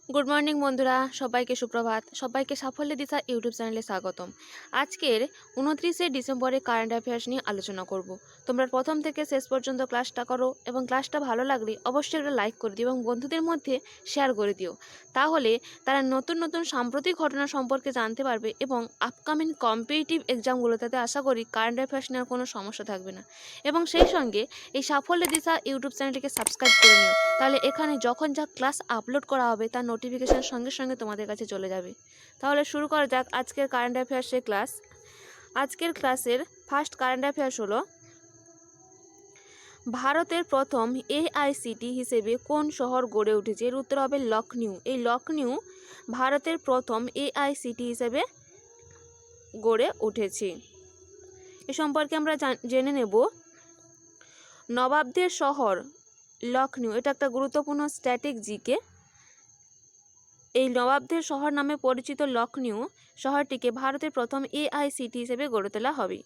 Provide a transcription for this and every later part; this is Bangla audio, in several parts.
গুড মর্নিং বন্ধুরা, সবাইকে সুপ্রভাত। সবাইকে সাফল্যের দিশা ইউটিউব চ্যানেলে স্বাগতম। আজকের 29শে ডিসেম্বরে কারেন্ট অ্যাফেয়ার্স নিয়ে আলোচনা করব। তোমরা প্রথম থেকে শেষ পর্যন্ত ক্লাসটা করো এবং ক্লাসটা ভালো লাগলে অবশ্যই একটা লাইক করে দিও এবং বন্ধুদের মধ্যে শেয়ার করে দিও। তাহলে তারা নতুন নতুন সাম্প্রতিক ঘটনা সম্পর্কে জানতে পারবে এবং আপকামিং কম্পিটিটিভ এক্সামগুলোতে আশা করি কারেন্ট অ্যাফেয়ার্স নেওয়ার কোনো সমস্যা থাকবে না। এবং সেই সঙ্গে এই সাফল্যের দিশা ইউটিউব চ্যানেলটিকে সাবস্ক্রাইব করে নিও। তাহলে এখানে যখন যা ক্লাস আপলোড করা হবে তার নোটিফিকেশান সঙ্গে সঙ্গে তোমাদের কাছে চলে যাবে। তাহলে শুরু করা যাক আজকের কারেন্ট অ্যাফেয়ার্সের ক্লাস। আজকের ক্লাসের ফার্স্ট কারেন্ট অ্যাফেয়ার্স হলো, ভারতের প্রথম এআইসিটি হিসেবে কোন শহর গড়ে উঠেছে? এর উত্তর হবে লখনউ। এই লখনউ ভারতের প্রথম এআইসিটি হিসেবে গড়ে উঠেছে। এ সম্পর্কে আমরা জেনে নেব। নবাবদের শহর লখনউ, এটা একটা গুরুত্বপূর্ণ স্ট্যাটিক জিকে। এই নবাবদের শহর নামে পরিচিত লখনউ শহরটিকে ভারতের প্রথম এআইসিটি হিসেবে গড়ে তোলা হবে।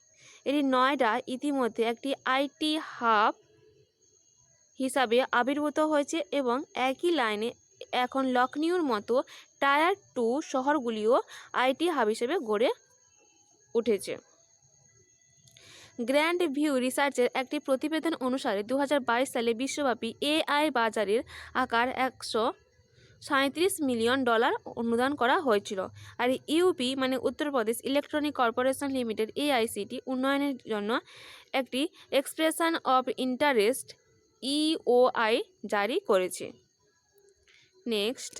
এটি নয়ডা ইতিমধ্যে একটি আইটি হাব হিসাবে আবির্ভূত হয়েছে এবং একই লাইনে এখন লখনউর মতো টায়ার 2 শহরগুলিও আইটি হাব হিসেবে গড়ে উঠেছে। গ্র্যান্ড ভিউ রিসার্চের একটি প্রতিবেদন অনুসারে 2022 সালে বিশ্বব্যাপী এআই বাজারের আকার $137 মিলিয়ন অনুদান করা হয়েছিল। আর ইউপি মানে Uttar Pradesh electronic corporation limited AICTE উন্নয়নের জন্য একটি এক্সপ্রেশন অফ ইন্টারেস্ট ইওআই জারি করেছে। নেক্সট,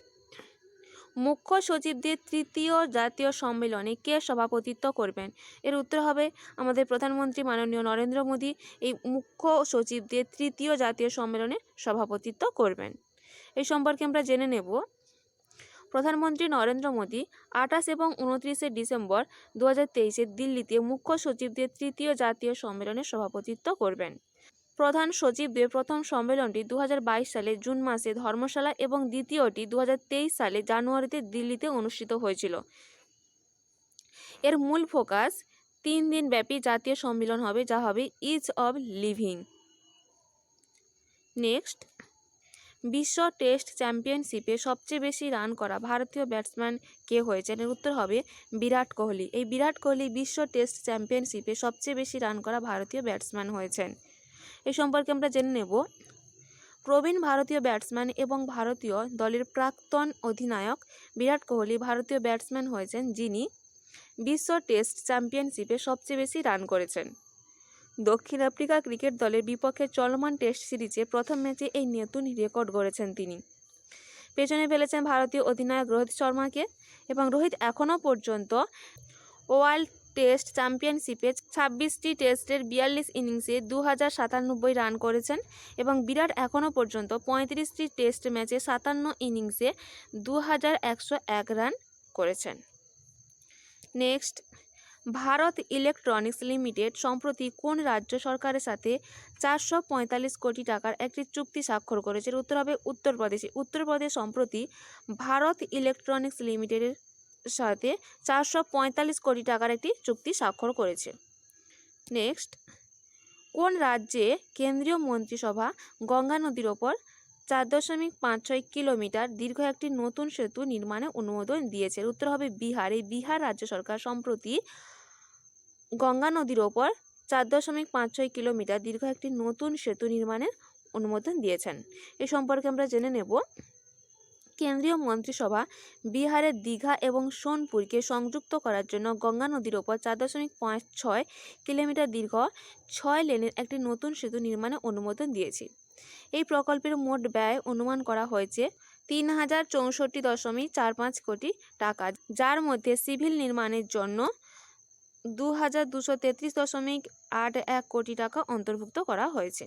মুখ্য সচিবদের তৃতীয় জাতীয় সম্মেলনে কে সভাপতিত্ব করবেন? এর উত্তর হবে আমাদের প্রধানমন্ত্রী মাননীয় নরেন্দ্র মোদী এই মুখ্য সচিবদের তৃতীয় জাতীয় সম্মেলনে সভাপতিত্ব করবেন। এই সম্পর্কে আমরা জেনে নেব। প্রধানমন্ত্রী নরেন্দ্র মোদী 28 এবং 29শে ডিসেম্বর 2023 দিল্লিতে মুখ্য সচিবদের তৃতীয় জাতীয় সম্মেলনে সভাপতিত্ব করবেন। প্রধান সচিবদের প্রথম সম্মেলনটি 2022 সালে জুন মাসে ধর্মশালা এবং দ্বিতীয়টি 2023 সালে জানুয়ারিতে দিল্লিতে অনুষ্ঠিত হয়েছিল। এর মূল ফোকাস 3 দিন ব্যাপী জাতীয় সম্মেলন হবে, যা হবে ইজ অব লিভিং। নেক্সট, বিশ্ব টেস্ট চ্যাম্পিয়নশিপে সবচেয়ে বেশি রান করা ভারতীয় ব্যাটসম্যান কে হয়েছেন? এর উত্তর হবে বিরাট কোহলি। এই বিরাট কোহলি বিশ্ব টেস্ট চ্যাম্পিয়নশিপে সবচেয়ে বেশি রান করা ভারতীয় ব্যাটসম্যান হয়েছেন। এই সম্পর্কে আমরা জেনে নেব। প্রবীণ ভারতীয় ব্যাটসম্যান এবং ভারতীয় দলের প্রাক্তন অধিনায়ক বিরাট কোহলি ভারতীয় ব্যাটসম্যান হয়েছেন যিনি বিশ্ব টেস্ট চ্যাম্পিয়নশিপে সবচেয়ে বেশি রান করেছেন। দক্ষিণ আফ্রিকা ক্রিকেট দলের বিপক্ষে চলমান টেস্ট সিরিজে প্রথম ম্যাচে এই নতুন রেকর্ড গড়েছেন তিনি। পেছনে ফেলেছেন ভারতীয় অধিনায়ক রোহিত শর্মাকে এবং রোহিত এখনও পর্যন্ত ওয়ার্ল্ড টেস্ট চ্যাম্পিয়নশিপে 26টি টেস্টের 42 ইনিংসে 2097 রান করেছেন এবং বিরাট এখনও পর্যন্ত 35টি টেস্ট ম্যাচে 57 ইনিংসে 2101 রান করেছেন। নেক্সট, ভারত ইলেকট্রনিক্স লিমিটেড সম্প্রতি কোন রাজ্য সরকারের সাথে 445 কোটি টাকার একটি চুক্তি স্বাক্ষর করেছে? উত্তর হবে উত্তরপ্রদেশে। উত্তরপ্রদেশ সম্প্রতি ভারত ইলেকট্রনিক্স লিমিটেডের সাথে 445 কোটি টাকার একটি চুক্তি স্বাক্ষর করেছে। নেক্সট, কোন রাজ্যে কেন্দ্রীয় মন্ত্রিসভা গঙ্গা নদীর ওপর 4.56 কিলোমিটার দীর্ঘ একটি নতুন সেতু নির্মাণে অনুমোদন দিয়েছে? উত্তর হবে বিহার। এই বিহার রাজ্য সরকার সম্প্রতি গঙ্গা নদীর ওপর 4.56 কিলোমিটার দীর্ঘ একটি নতুন সেতু নির্মাণের অনুমোদন দিয়েছেন। এ সম্পর্কে আমরা জেনে নেব। কেন্দ্রীয় মন্ত্রিসভা বিহারের দীঘা এবং সোনপুরকে সংযুক্ত করার জন্য গঙ্গা নদীর ওপর 4.56 কিলোমিটার দীর্ঘ 6 লেনের একটি নতুন সেতু নির্মাণে অনুমোদন দিয়েছে। এই প্রকল্পের মোট ব্যয় অনুমান করা হয়েছে 3064.45 কোটি টাকা, যার মধ্যে সিভিল নির্মাণের জন্য 2233.81 কোটি টাকা অন্তর্ভুক্ত করা হয়েছে।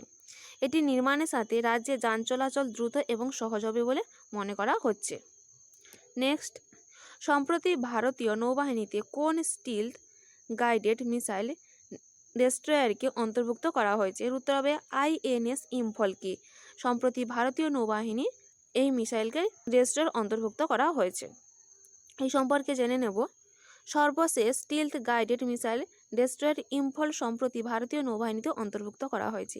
এটি নির্মাণের সাথে রাজ্যে যান চলাচল দ্রুত এবং সহজ হবে বলে মনে করা হচ্ছে। নেক্সট, সম্প্রতি ভারতীয় নৌবাহিনীতে কোন স্টিলথ গাইডেড মিসাইল ডেস্ট্রয়ারকে অন্তর্ভুক্ত করা হয়েছে? এর উত্তর হবে আইএনএস ইম্ফলকে। সম্প্রতি ভারতীয় নৌবাহিনী এই মিসাইলকে ডেস্ট্রয়ার অন্তর্ভুক্ত করা হয়েছে। এই সম্পর্কে জেনে নেব। সর্বশেষ স্টিলথ গাইডেড মিসাইল ডেস্ট্রয়ার ইম্ফল সম্প্রতি ভারতীয় নৌবাহিনীতে অন্তর্ভুক্ত করা হয়েছে।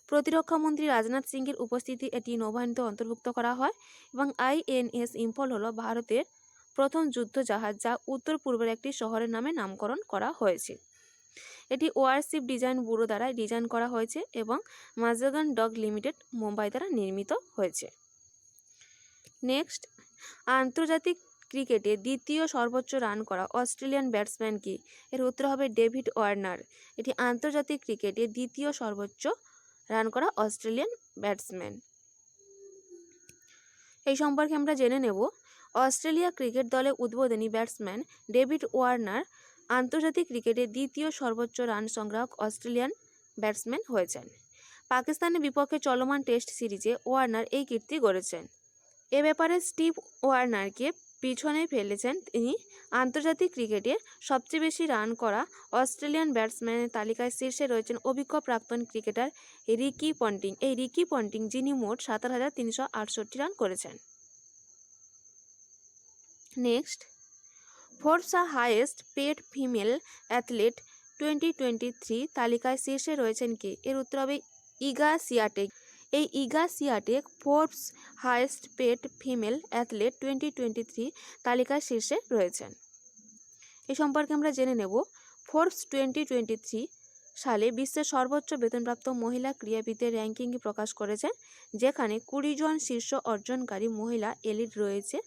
প্রতিরক্ষা মন্ত্রী রাজনাথ সিংয়ের উপস্থিতি এটি নৌবাহিনীতে অন্তর্ভুক্ত করা হয় এবং INS ইম্ফল হলো ভারতের প্রথম যুদ্ধ জাহাজ যা উত্তর পূর্বের একটি শহরের নামে নামকরণ করা হয়েছে। এটি ওয়ারশিপ ডিজাইন ব্যুরো দ্বারা ডিজাইন করা হয়েছে এবং মাজাগান ডক লিমিটেড মুম্বাই দ্বারা নির্মিত হয়েছে। নেক্সট, আন্তর্জাতিক ক্রিকেটে দ্বিতীয় সর্বোচ্চ রান করা অস্ট্রেলিয়ান ব্যাটসম্যান কি? এর উত্তর হবে ডেভিড ওয়ার্নার। এটি আন্তর্জাতিক ক্রিকেটে দ্বিতীয় সর্বোচ্চ রান করা অস্ট্রেলিয়ান ব্যাটসম্যান। এই সম্পর্কে আমরা জেনে নেব। অস্ট্রেলিয়া ক্রিকেট দলের উদ্বোধনী ব্যাটসম্যান ডেভিড ওয়ার্নার আন্তর্জাতিক ক্রিকেটে দ্বিতীয় সর্বোচ্চ রান সংগ্রাহক অস্ট্রেলিয়ান ব্যাটসম্যান হয়েছেন। পাকিস্তানের বিপক্ষে চলমান টেস্ট সিরিজে ওয়ার্নার এই কীর্তি গড়েছেন। এ ব্যাপারে স্টিভ ওয়ার্নারকে পিছনে ফেলেছেন তিনি। আন্তর্জাতিক ক্রিকেটে সবচেয়ে বেশি রান করা অস্ট্রেলিয়ান ব্যাটসম্যানের তালিকায় শীর্ষে রয়েছেন অভিজ্ঞ প্রাক্তন ক্রিকেটার রিকি পন্টিং। এই রিকি পন্টিং যিনি মোট ৭৭,৩৬৮ রান করেছেন। Next, Forbes highest paid female athlete 2023 তালিকায় শীর্ষে রয়েছেন কে? এর উত্তর হবে ইগা সিয়াটেক। এই Iga Swiatek Forbes highest paid female athlete 2023 তালিকায় শীর্ষে রয়েছেন। এই সম্পর্কে আমরা জেনে নেব। ফোর্বস 2023 সালে বিশ্বের সর্বোচ্চ বেতনপ্রাপ্ত মহিলা ক্রীড়াবিদের র্যাঙ্কিং প্রকাশ করেছে, যেখানে 20 জন শীর্ষ অর্জনকারী মহিলা এলিট রয়েছে,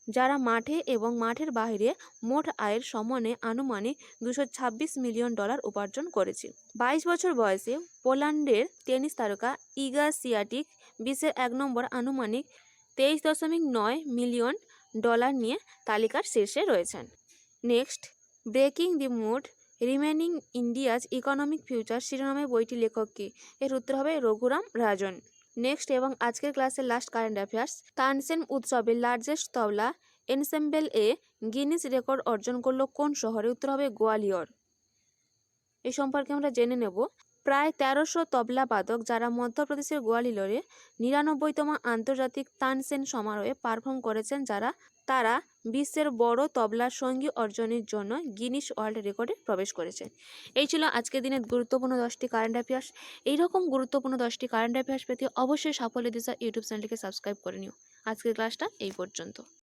যারা মাঠে এবং মাঠের বাইরে মোট আয়ের সমানে আনুমানিক $226 মিলিয়ন উপার্জন করেছে। 22 বছর বয়সে পোল্যান্ডের টেনিস তারকা ইগা সিয়াটিক বিশ্বের 1 নম্বর আনুমানিক $23.9 মিলিয়ন নিয়ে তালিকার শীর্ষে রয়েছেন। Next, breaking the mood remaining India's economic future শিরোনামে বইটি লেখক কে? এর উত্তর হবে রঘুরাম রাজন। নেক্সট এবং আজকের ক্লাসের লাস্ট কারেন্ট অ্যাফেয়ার্স, তানসেন উৎসবের লার্জেস্ট তবলা এনসেম্বল গিনিস রেকর্ড অর্জন করলো কোন শহরে? উত্তর হবে গোয়ালিয়র। এই সম্পর্কে আমরা জেনে নেব। প্রায় 1300 তবলা বাদক যারা মধ্যপ্রদেশের গোয়ালিয়রে 99তম আন্তর্জাতিক তানসেন সমারোহে পারফর্ম করেছেন, তারা বিশ্বের বড় তবলার সঙ্গী অর্জনের জন্য গিনিস ওয়ার্ল্ড রেকর্ডে প্রবেশ করেছেন। এই ছিল আজকের দিনের গুরুত্বপূর্ণ 10টি কারেন্ট অ্যাফেয়ার্স। এইরকম গুরুত্বপূর্ণ 10টি কারেন্ট অ্যাফেয়ার্স পেতে অবশ্যই সাফল্য দিশা ইউটিউব চ্যানেলটিকে সাবস্ক্রাইব করে নিও। আজকের ক্লাসটা এই পর্যন্ত।